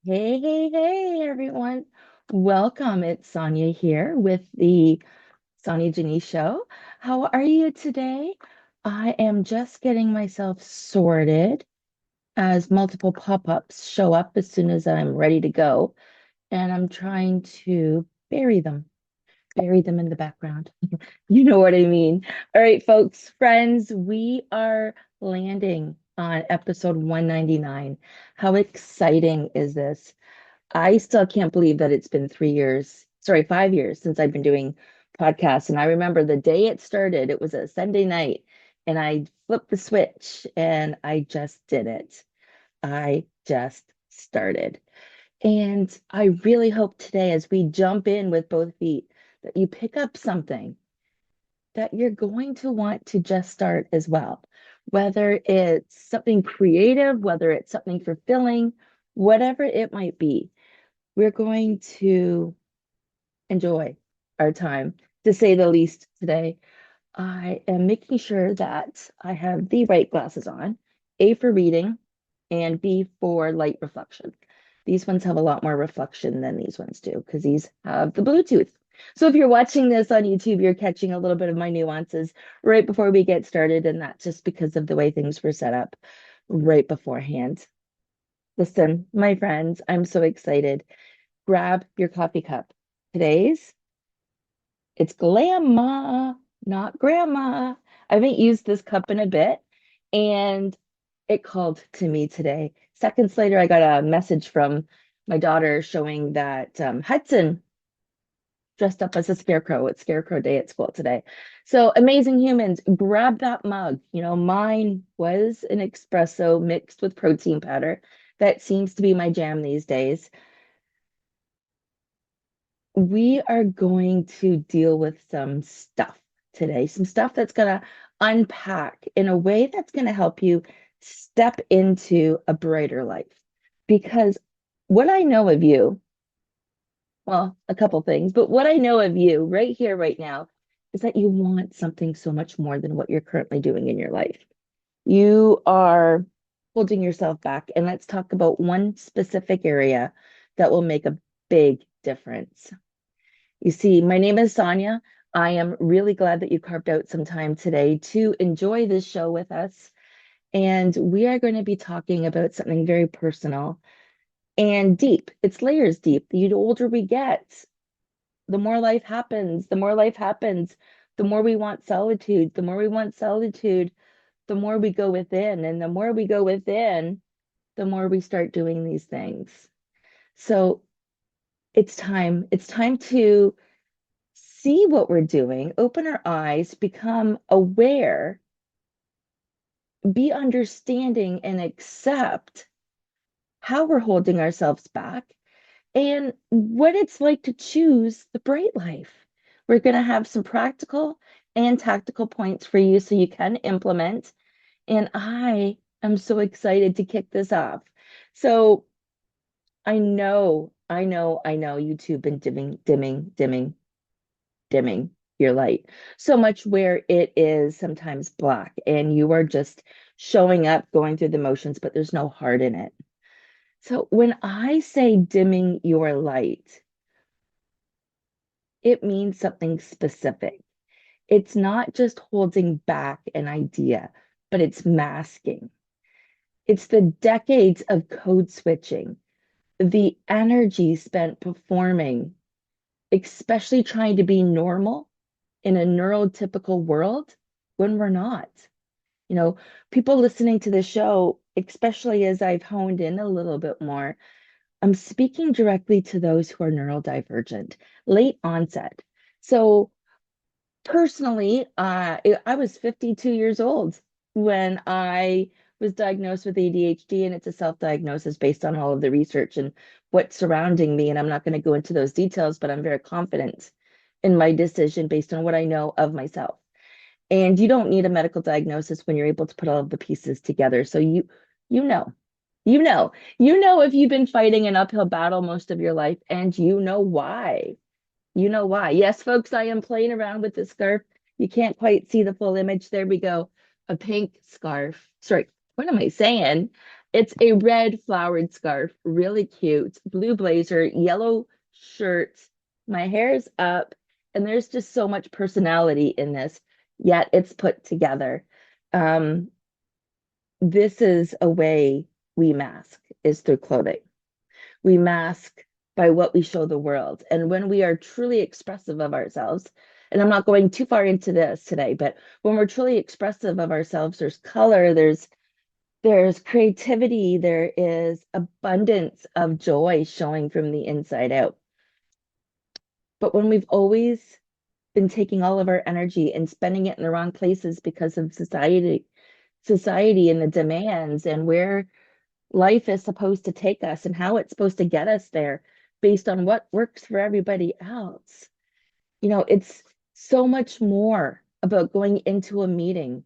Hey, everyone. Welcome. It's Sonya here with the Sonya Janisse Show. How are you today? I am just getting myself sorted as multiple pop-ups show up as soon as I'm ready to go, and I'm trying to bury them in the background. You know what I mean. All right, folks, friends, we are landing on episode 199. How exciting is this? I still can't believe that it's been 3 years, sorry, 5 years since I've been doing podcasts. And I remember the day it started, it was a Sunday night, and I flipped the switch and I just did it. I just started. And I really hope today, as we jump in with both feet, that you pick up something that you're going to want to just start as well. Whether it's something creative, whether it's something fulfilling, whatever it might be, we're going to enjoy our time, to say the least, today. I am making sure that I have the right glasses on, A for reading and B for light reflection. These ones have a lot more reflection than these ones do because these have the Bluetooth. So if you're watching this on YouTube, you're catching a little bit of my nuances right before we get started, and that's just because of the way things were set up right beforehand. Listen, my friends, I'm so excited. Grab your coffee cup. Today's it's Glamma, not grandma. I haven't used this cup in a bit, and it called to me today. Seconds later, I got a message from my daughter showing that Hudson dressed up as a scarecrow. It's Scarecrow Day at school today. So, amazing humans, grab that mug. Mine was an espresso mixed with protein powder. That seems to be my jam these days. We are going to deal with some stuff today, some stuff that's going to unpack in a way that's going to help you step into a brighter life. Because what I know of you, well, a couple things, but what I know of you right here, right now, is that you want something so much more than what you're currently doing in your life. You are holding yourself back. And let's talk about one specific area that will make a big difference. You see, my name is Sonya. I am really glad that you carved out some time today to enjoy this show with us. And we are going to be talking about something very personal and deep. It's layers deep. The older we get, the more life happens, the more life happens, the more we want solitude, the more we want solitude, the more we go within. And the more we go within, the more we start doing these things. So it's time. It's time to see what we're doing, open our eyes, become aware, be understanding, and accept how we're holding ourselves back and what it's like to choose the bright life. We're going to have some practical and tactical points for you so you can implement. And I am so excited to kick this off. So I know you've been dimming your light so much where it is sometimes black and you are just showing up, going through the motions, but there's no heart in it. So when I say dimming your light, it means something specific. It's not just holding back an idea, but it's masking. It's the decades of code switching, the energy spent performing, especially trying to be normal in a neurotypical world when we're not. You know, people listening to the show, especially as I've honed in a little bit more, I'm speaking directly to those who are neurodivergent, late onset. So personally, I was 52 years old when I was diagnosed with ADHD, and it's a self-diagnosis based on all of the research and what's surrounding me. And I'm not going to go into those details, but I'm very confident in my decision based on what I know of myself. And you don't need a medical diagnosis when you're able to put all of the pieces together. So you know, you know if you've been fighting an uphill battle most of your life, and you know why. You know why. Yes, folks, I am playing around with this scarf. You can't quite see the full image. There we go. A pink scarf. Sorry, what am I saying? It's a red flowered scarf, really cute, blue blazer, yellow shirt. My hair's up, and there's just so much personality in this, yet it's put together. Um, this is a way we mask, is through clothing. We mask by what we show the world. And when we are truly expressive of ourselves, and I'm not going too far into this today, but when we're truly expressive of ourselves, there's color, there's creativity, there is abundance of joy showing from the inside out. But when we've always been taking all of our energy and spending it in the wrong places because of society and the demands and where life is supposed to take us and how it's supposed to get us there based on what works for everybody else. It's so much more about going into a meeting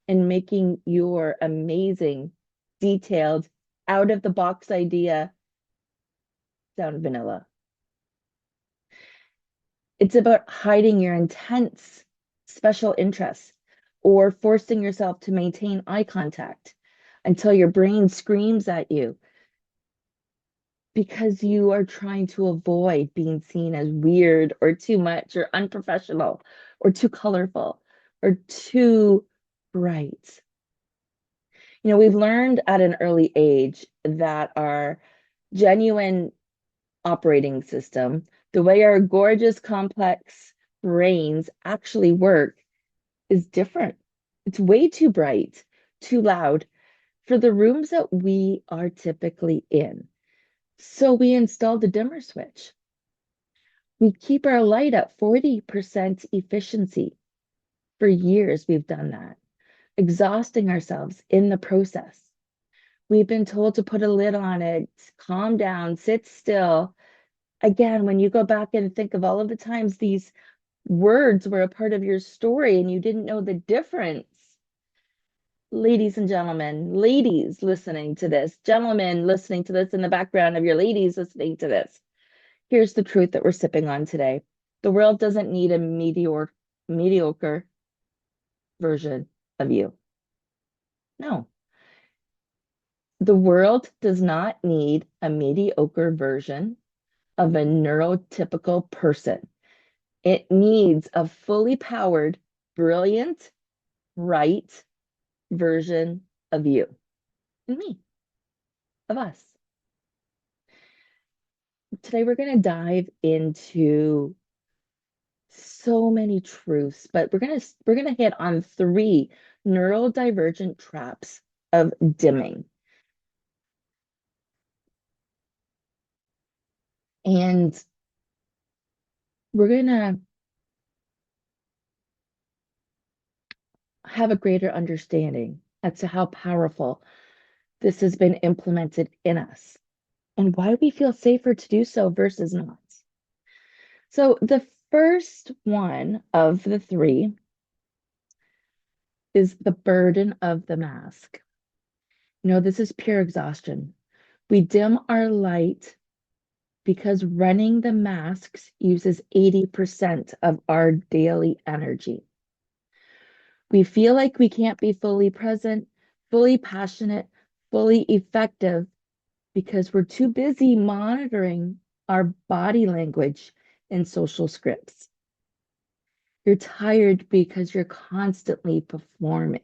and making your amazing, detailed, out of the box idea sound vanilla. It's about hiding your intense special interests or forcing yourself to maintain eye contact until your brain screams at you because you are trying to avoid being seen as weird or too much or unprofessional or too colorful or too bright. We've learned at an early age that our genuine operating system, the way our gorgeous, complex brains actually work, is different. It's way too bright, too loud for the rooms that we are typically in. So we installed a dimmer switch. We keep our light at 40% efficiency. For years, we've done that, exhausting ourselves in the process. We've been told to put a lid on it, calm down, sit still. Again, when you go back and think of all of the times these words were a part of your story and you didn't know the difference. Ladies and gentlemen, ladies listening to this, gentlemen listening to this in the background of your ladies listening to this. Here's the truth that we're sipping on today. The world doesn't need a mediocre version of you. No, the world does not need a mediocre version of a neurotypical person. It needs a fully powered, brilliant, right version of you and me, of us. Today, we're going to dive into so many truths, but we're gonna hit on 3 neurodivergent traps of dimming. And we're gonna have a greater understanding as to how powerful this has been implemented in us and why we feel safer to do so versus not. So the first one of the 3 is the burden of the mask. This is pure exhaustion. We dim our light because running the masks uses 80% of our daily energy. We feel like we can't be fully present, fully passionate, fully effective because we're too busy monitoring our body language and social scripts. You're tired because you're constantly performing.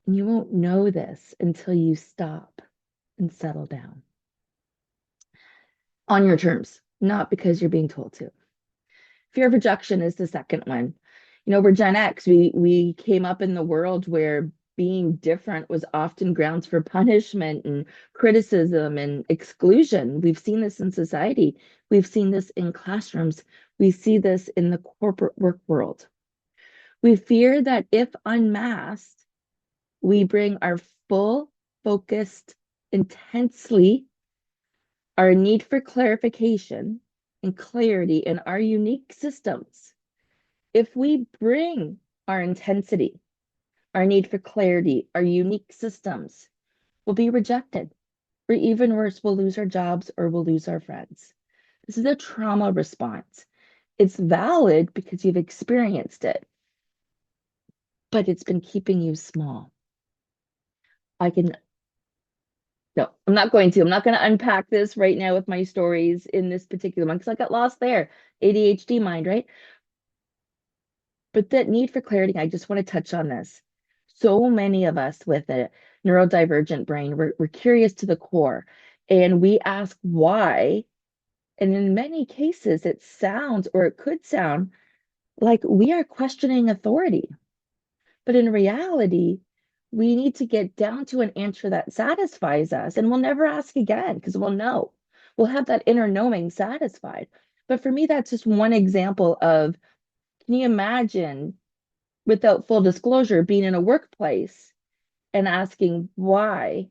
And you won't know this until you stop and settle down on your terms, not because you're being told to. Fear of rejection is the second one. We're Gen X. We came up in the world where being different was often grounds for punishment and criticism and exclusion. We've seen this in society. We've seen this in classrooms. We see this in the corporate work world. We fear that if unmasked, we bring our full, focused, intensely, our need for clarification and clarity in our unique systems. If we bring our intensity, our need for clarity, our unique systems, we'll be rejected. Or even worse, we'll lose our jobs or we'll lose our friends. This is a trauma response. It's valid because you've experienced it, but it's been keeping you small. I can No, I'm not going to. I'm not going to unpack this right now with my stories in this particular one because I got lost there. ADHD mind, right? But that need for clarity, I just want to touch on this. So many of us with a neurodivergent brain, we're curious to the core and we ask why. And in many cases, it sounds or it could sound like we are questioning authority. But in reality, we need to get down to an answer that satisfies us, and we'll never ask again because we'll know. We'll have that inner knowing satisfied. But for me, that's just one example of can you imagine, without full disclosure, being in a workplace and asking why,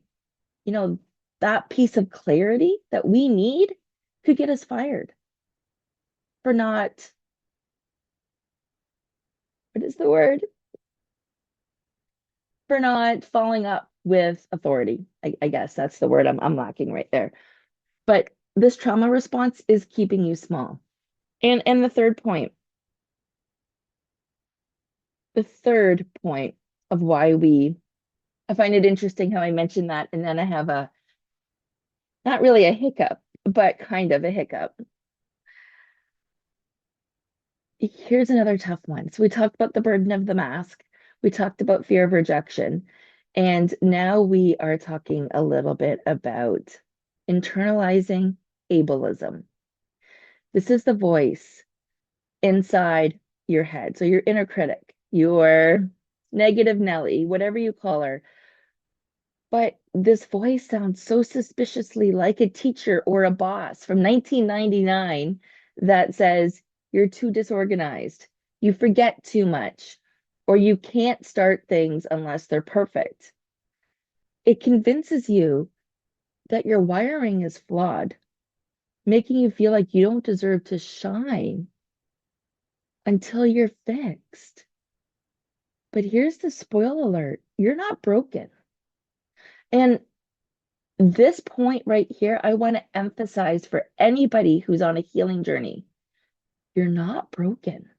you know, that piece of clarity that we need could get us fired for not, what is the word? For not following up with authority. I guess that's the word I'm lacking right there. But this trauma response is keeping you small. And the third point of why I find it interesting how I mentioned that, and then I have a not really a hiccup, but kind of a hiccup. Here's another tough one. So we talked about the burden of the mask. We talked about fear of rejection. And now we are talking a little bit about internalizing ableism. This is the voice inside your head. So your inner critic, your negative Nelly, whatever you call her. But this voice sounds so suspiciously like a teacher or a boss from 1999 that says, you're too disorganized, you forget too much, or you can't start things unless they're perfect. It convinces you that your wiring is flawed, making you feel like you don't deserve to shine until you're fixed. But here's the spoil alert, you're not broken. And this point right here, I want to emphasize for anybody who's on a healing journey, you're not broken.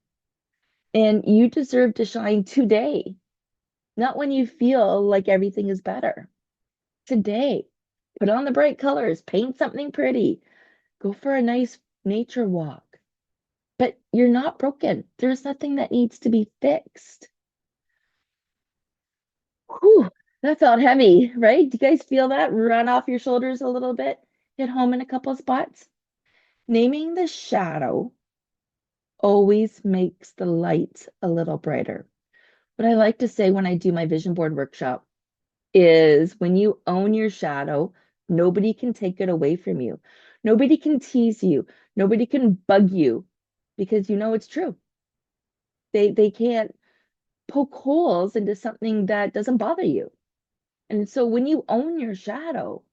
And you deserve to shine today, not when you feel like everything is better. Today, put on the bright colors, paint something pretty, go for a nice nature walk. But you're not broken. There's nothing that needs to be fixed. Whew, that felt heavy, right? Do you guys feel that run off your shoulders a little bit? Hit home in a couple of spots? Naming the shadow always makes the light a little brighter. What I like to say when I do my vision board workshop is when you own your shadow, nobody can take it away from you. Nobody can tease you. Nobody can bug you because you know it's true. They can't poke holes into something that doesn't bother you. And so when you own your shadow,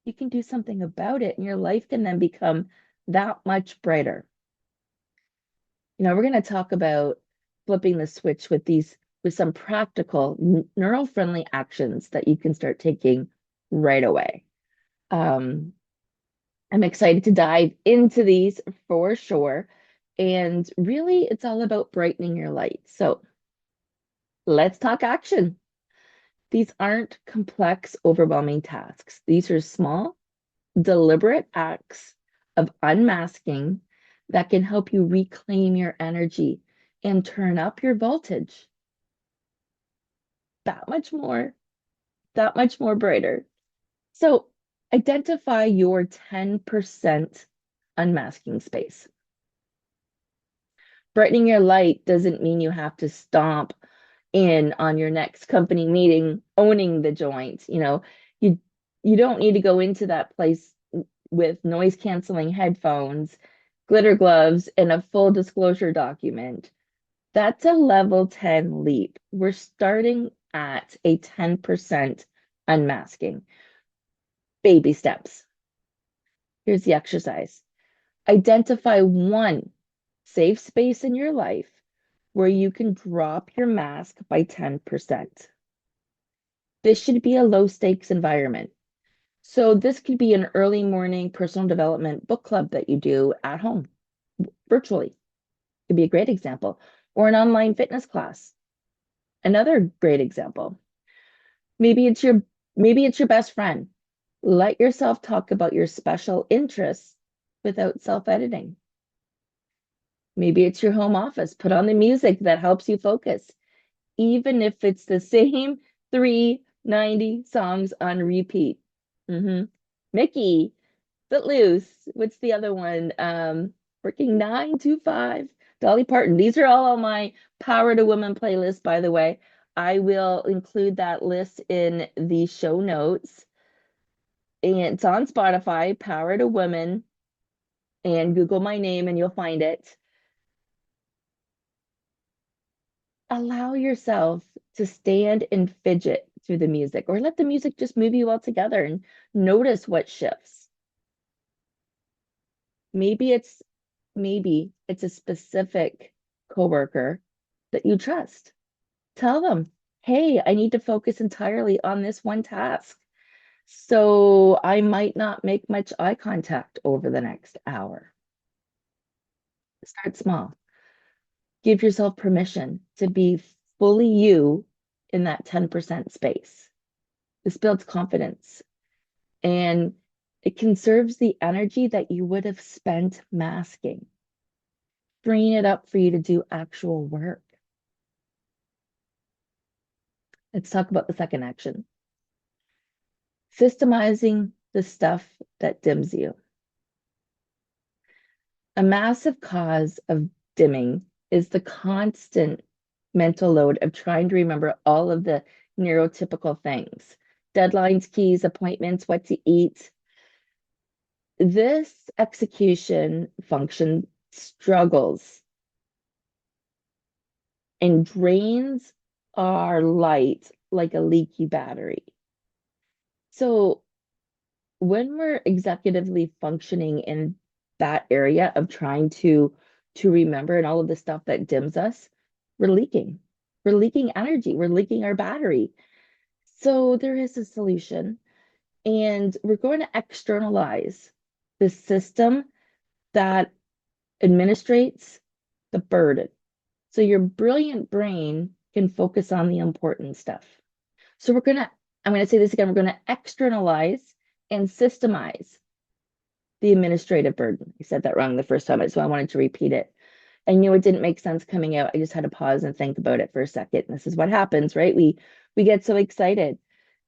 you can do something about it and your life can then become that much brighter. We're going to talk about flipping the switch with some practical neural-friendly actions that you can start taking right away. Um, I'm excited to dive into these for sure. And really, it's all about brightening your light. So let's talk action. These aren't complex, overwhelming tasks. These are small, deliberate acts of unmasking that can help you reclaim your energy and turn up your voltage that much more, that much more brighter. So identify your 10% unmasking space. Brightening your light doesn't mean you have to stomp in on your next company meeting owning the joint. You you don't need to go into that place with noise canceling headphones, glitter gloves, and a full disclosure document. That's a level 10 leap. We're starting at a 10% unmasking. Baby steps. Here's the exercise. Identify one safe space in your life where you can drop your mask by 10%. This should be a low stakes environment. So this could be an early morning personal development book club that you do at home, virtually. Could be a great example. Or an online fitness class. Another great example. Maybe it's your maybe it's your best friend Let yourself talk about your special interests without self-editing. Maybe it's your home office. Put on the music that helps you focus, even if it's the same 390 songs on repeat. hmm Mickey, Footloose. What's the other one? Working 9 to 5. Dolly Parton. These are all on my Power to Women playlist, by the way. I will include that list in the show notes. And it's on Spotify, Power to Women, and Google my name and you'll find it. Allow yourself to stand and fidget through the music or let the music just move you all together and notice what shifts. Maybe it's maybe it's a specific coworker that you trust. Tell them, "Hey, I need to focus entirely on this one task. So I might not make much eye contact over the next hour." Start small. Give yourself permission to be fully you in that 10% space. This builds confidence and it conserves the energy that you would have spent masking, freeing it up for you to do actual work. Let's talk about the second action. Systemizing the stuff that dims you. A massive cause of dimming is the constant mental load of trying to remember all of the neurotypical things, deadlines, keys, appointments, what to eat. This execution function struggles and drains our light like a leaky battery. So when we're executively functioning in that area of trying to remember and all of the stuff that dims us, we're leaking. We're leaking energy. We're leaking our battery. So there is a solution, and we're going to externalize the system that administrates the burden. So your brilliant brain can focus on the important stuff. So I'm going to say this again, we're going to externalize and systemize the administrative burden. I said that wrong the first time, so I wanted to repeat it. I knew it didn't make sense coming out. I just had to pause and think about it for a second. This is what happens, right? We get so excited.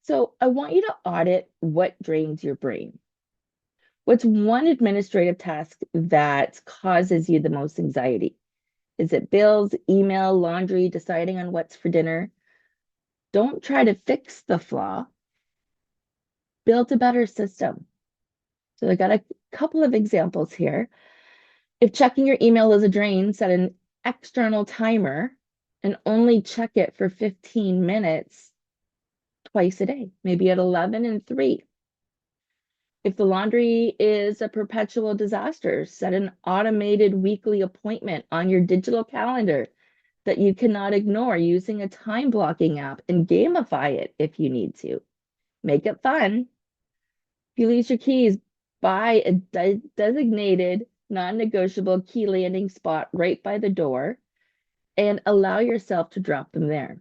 So I want you to audit what drains your brain. What's one administrative task that causes you the most anxiety? Is it bills, email, laundry, deciding on what's for dinner? Don't try to fix the flaw. Build a better system. So I got a couple of examples here. If checking your email is a drain, set an external timer and only check it for 15 minutes twice a day, maybe at 11 and 3. If the laundry is a perpetual disaster, set an automated weekly appointment on your digital calendar that you cannot ignore using a time blocking app and gamify it if you need to. Make it fun. If you lose your keys, buy a designated non-negotiable key landing spot right by the door and allow yourself to drop them there.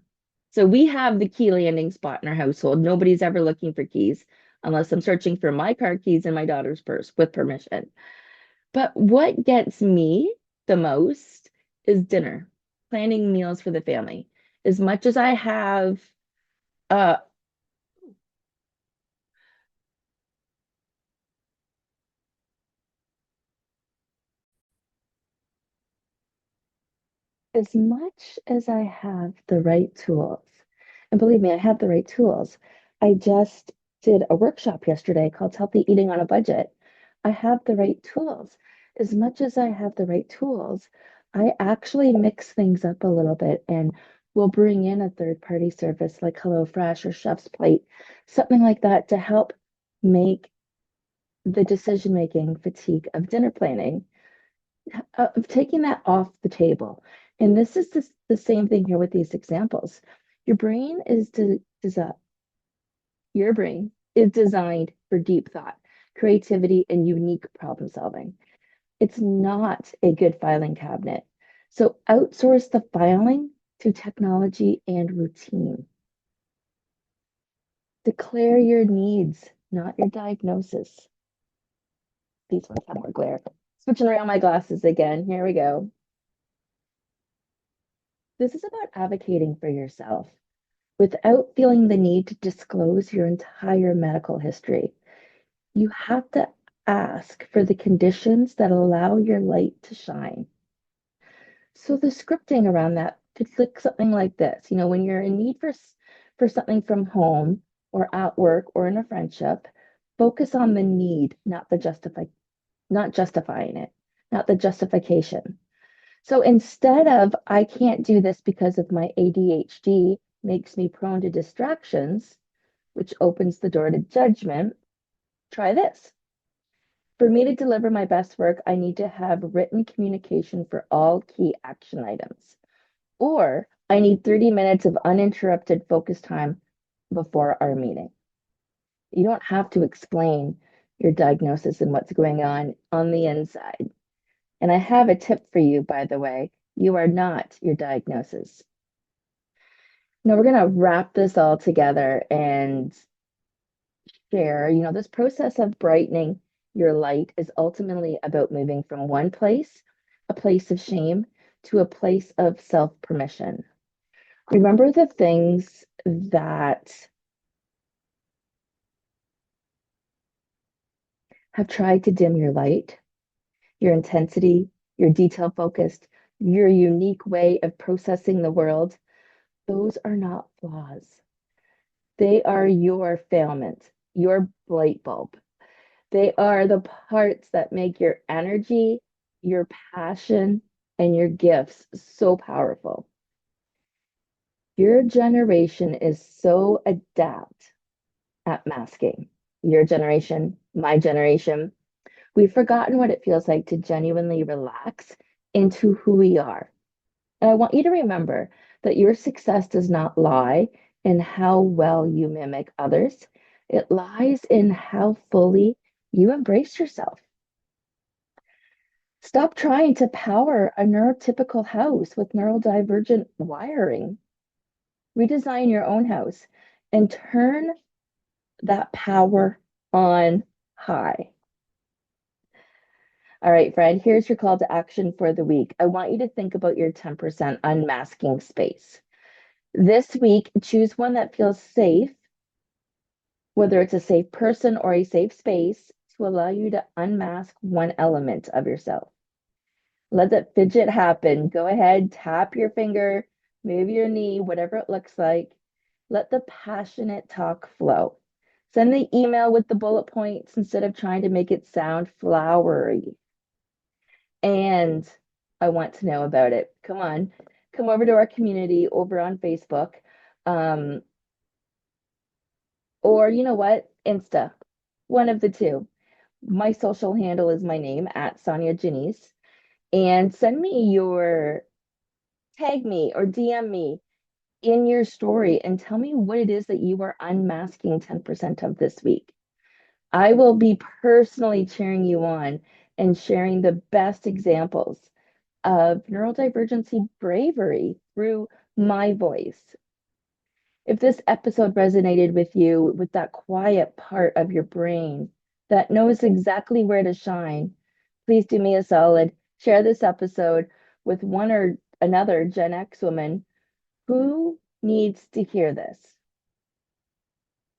So we have the key landing spot in our household. Nobody's ever looking for keys unless I'm searching for my car keys in my daughter's purse with permission. But what gets me the most is dinner, planning meals for the family. As much as I have uh, as much as I have the right tools, and believe me, I have the right tools. I just did a workshop yesterday called Healthy Eating on a Budget. I have the right tools. As much as I have the right tools, I actually mix things up a little bit and will bring in a third-party service like HelloFresh or Chef's Plate, something like that to help make the decision-making fatigue of dinner planning of taking that off the table. And this is the same thing here with these examples. Your brain your brain is designed for deep thought, creativity, and unique problem solving. It's not a good filing cabinet. So outsource the filing to technology and routine. Declare your needs not your diagnosis. These ones have more glare. Switching around my glasses again. Here we go. This is about advocating for yourself without feeling the need to disclose your entire medical history. You have to ask for the conditions that allow your light to shine. So the scripting around that could look something like this. When you're in need for something from home or at work or in a friendship, focus on the need, not justifying it, not the justification. So instead of I can't do this because of my ADHD makes me prone to distractions, which opens the door to judgment, try this. For me to deliver my best work, I need to have written communication for all key action items. Or I need 30 minutes of uninterrupted focus time before our meeting. You don't have to explain your diagnosis and what's going on the inside. And I have a tip for you, by the way. You are not your diagnosis. Now we're going to wrap this all together and share, this process of brightening your light is ultimately about moving from one place, a place of shame, to a place of self-permission. Remember the things that have tried to dim your light, your intensity, your detail focused, your unique way of processing the world. Those are not flaws. They are your failment, your light bulb. They are the parts that make your energy, your passion, and your gifts so powerful. Your generation is so adept at masking. Your generation, my generation, we've forgotten what it feels like to genuinely relax into who we are. And I want you to remember that your success does not lie in how well you mimic others. It lies in how fully you embrace yourself. Stop trying to power a neurotypical house with neurodivergent wiring. Redesign your own house and turn that power on high. All right, friend, here's your call to action for the week. I want you to think about your 10% unmasking space. This week, choose one that feels safe, whether it's a safe person or a safe space, to allow you to unmask one element of yourself. Let that fidget happen. Go ahead, tap your finger, move your knee, whatever it looks like. Let the passionate talk flow. Send the email with the bullet points instead of trying to make it sound flowery. And I want to know about it. Come on, come over to our community over on Facebook. Or you know what? Insta, one of the two. My social handle is my name at Sonya Janisse. And send me tag me or DM me in your story and tell me what it is that you are unmasking 10% of this week. I will be personally cheering you on and sharing the best examples of neurodivergency bravery through my voice. If this episode resonated with you, with that quiet part of your brain that knows exactly where to shine, please do me a solid. Share this episode with one or another Gen X woman who needs to hear this.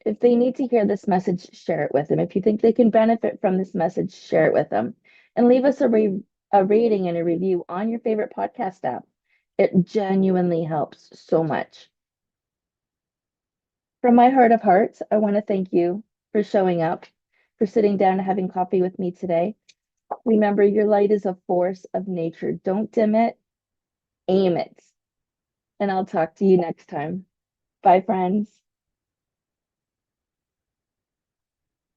If they need to hear this message, share it with them. If you think they can benefit from this message, share it with them. And leave us a rating and a review on your favorite podcast app. It genuinely helps so much. From my heart of hearts, I want to thank you for showing up, for sitting down and having coffee with me today. Remember, your light is a force of nature. Don't dim it, aim it. And I'll talk to you next time. Bye, friends.